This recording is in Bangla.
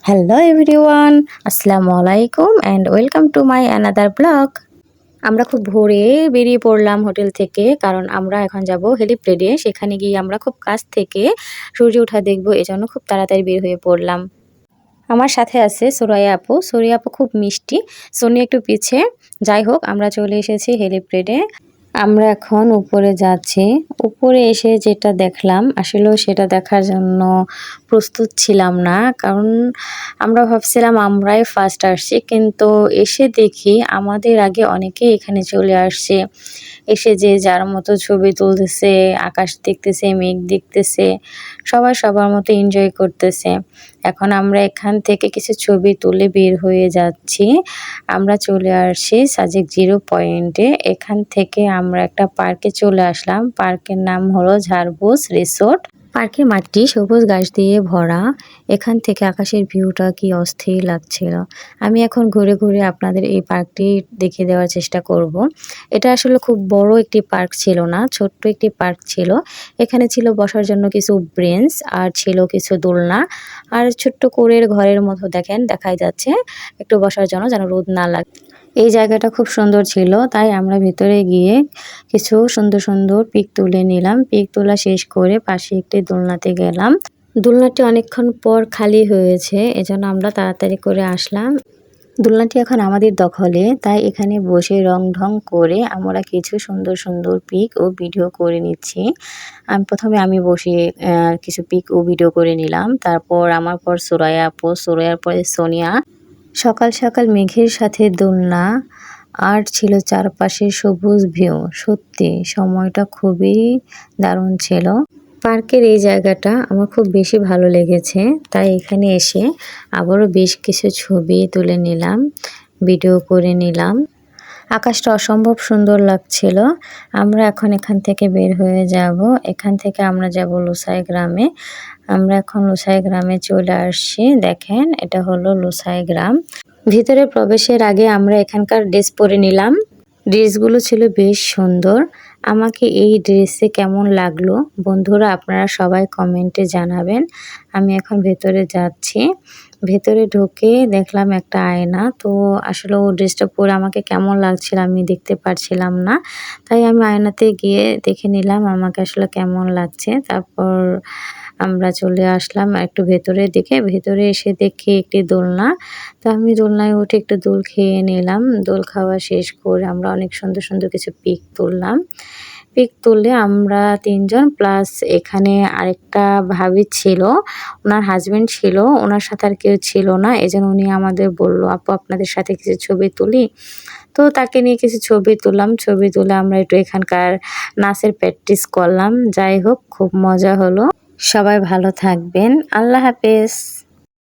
হ্যালো এভরিওয়ান, আসসালামু আলাইকুম and welcome to my another blog. আমরা খুব ভোরে বেরিয়ে পড়লাম হোটেল থেকে, কারণ আমরা এখন যাব হেলিপ্যাডে। সেখানে গিয়ে আমরা খুব কাছ থেকে সূর্য ওঠা দেখবো, এজন্য খুব তাড়াতাড়ি বের হয়ে পড়লাম। আমার সাথে আছে সুরাইয়া আপু। সুরাইয়া আপু খুব মিষ্টি, সোনি একটু পিছে। যাই হোক, আমরা চলে এসেছি হেলিপ্যাডে। আমরা এখন উপরে যাচ্ছি। উপরে এসে যেটা দেখলাম, আসলেও সেটা দেখার জন্য প্রস্তুত ছিলাম না, কারণ আমরা ভাবছিলাম আমরাই ফার্স্ট আসছি, কিন্তু এসে দেখি আমাদের আগে অনেকেই এখানে চলে আসছে। এসে যে যার মতো ছবি তুলতেছে, আকাশ দেখতেছে, মেঘ দেখতেছে, সবাই সবার মতো এনজয় করতেছে। এখন আমরা এখান থেকে কিছু ছবি তুলে বের হয়ে যাচ্ছি। আমরা চলে আসছি সাজেক জিরো পয়েন্টে। এখান থেকে আমরা একটা পার্কে চলে আসলাম। পার্কের নাম হলো ঝাড়বুস রিসোর্ট। পার্কের মাঠটি সবুজ গাছ দিয়ে ভরা। এখান থেকে আকাশের ভিউটা কি অস্থির লাগছিল। আমি এখন ঘুরে ঘুরে আপনাদের এই পার্কটি দেখিয়ে দেওয়ার চেষ্টা করব। এটা আসলে খুব বড় একটি পার্ক ছিল না, ছোট্ট একটি পার্ক ছিল। এখানে ছিল বসার জন্য কিছু বেঞ্চ, আর ছিল কিছু দোলনা, আর ছোট্ট কুঁড়ের ঘরের মতো দেখাই যাচ্ছে, একটু বসার জন্য যেন রোদ না লাগে। এই জায়গাটা খুব সুন্দর ছিল, তাই আমরা ভিতরে গিয়ে কিছু সুন্দর সুন্দর পিক তুলে নিলাম। পিক তোলা শেষ করে পাশে একটি দোলনাতে গেলাম। দোলনাটি অনেকক্ষণ পর খালি হয়েছে, এজন্য আমরা তাড়াতাড়ি করে আসলাম। দোলনাটি এখন আমাদের দখলে, তাই এখানে বসে রং ঢং করে আমরা কিছু সুন্দর সুন্দর পিক ও ভিডিও করে নিচ্ছি। প্রথমে আমি বসে কিছু পিক ও ভিডিও করে নিলাম। তারপর আমার পর সুরাইয়া আপু, সুরাইয়ার পরে সোনিয়া। সকাল সকাল মেঘের সাথে দোলনা, আর ছিল চারপাশে সবুজ ভিউ। সত্যি সময়টা খুবই দারুণ ছিল। পার্কের এই জায়গাটা আমার খুব বেশি ভালো লেগেছে, তাই এখানে এসে আবারও বেশ কিছু ছবি তুলে নিলাম, ভিডিও করে নিলাম। আকাশটা অসম্ভব সুন্দর লাগছিল। আমরা এখন এখান থেকে বের হয়ে যাব। এখান থেকে আমরা যাব লুসাই গ্রামে। আমরা এখন লুসাই গ্রামে চলে আসছি। দেখেন, এটা হলো লুসাই গ্রাম। ভিতরে প্রবেশের আগে আমরা এখানকার ড্রেস পরে নিলাম। ড্রেসগুলো ছিল বেশ সুন্দর। আমাকে এই ড্রেসে কেমন লাগলো বন্ধুরা, আপনারা সবাই কমেন্টে জানাবেন। আমি এখন ভেতরে যাচ্ছি। ভেতরে ঢুকে দেখলাম একটা আয়না। তো আসলে ও ড্রেসটা পরে আমাকে কেমন লাগছিল আমি দেখতে পারছিলাম না, তাই আমি আয়নাতে গিয়ে দেখে নিলাম আমাকে আসলে কেমন লাগছে। তারপর আমরা চলে আসলাম একটু ভেতরে দিকে। ভেতরে এসে দেখি একটি দোলনা। তো আমি দোলনায় উঠে একটু দোল খেয়ে নিলাম। দোল খাওয়া শেষ করে আমরা অনেক সুন্দর সুন্দর কিছু পিক তুললাম। পিক তুলে আমরা ৩ জন প্লাস এখানে আরেকটা ভাবি ছিল, ওনার হাজবেন্ড ছিল, ওনার সাথে আর কেউ ছিল না। এজন্য উনি আমাদের বলল, আপু আপনাদের সাথে কিছু ছবি তুলি। তো তাকে নিয়ে কিছু ছবি তুললাম। ছবি তুলে আমরা একটু এখানকার নাচের প্র্যাকটিস করলাম। যাই হোক, খুব মজা হলো। সবাই ভালো থাকবেন। আল্লাহ হাফেজ।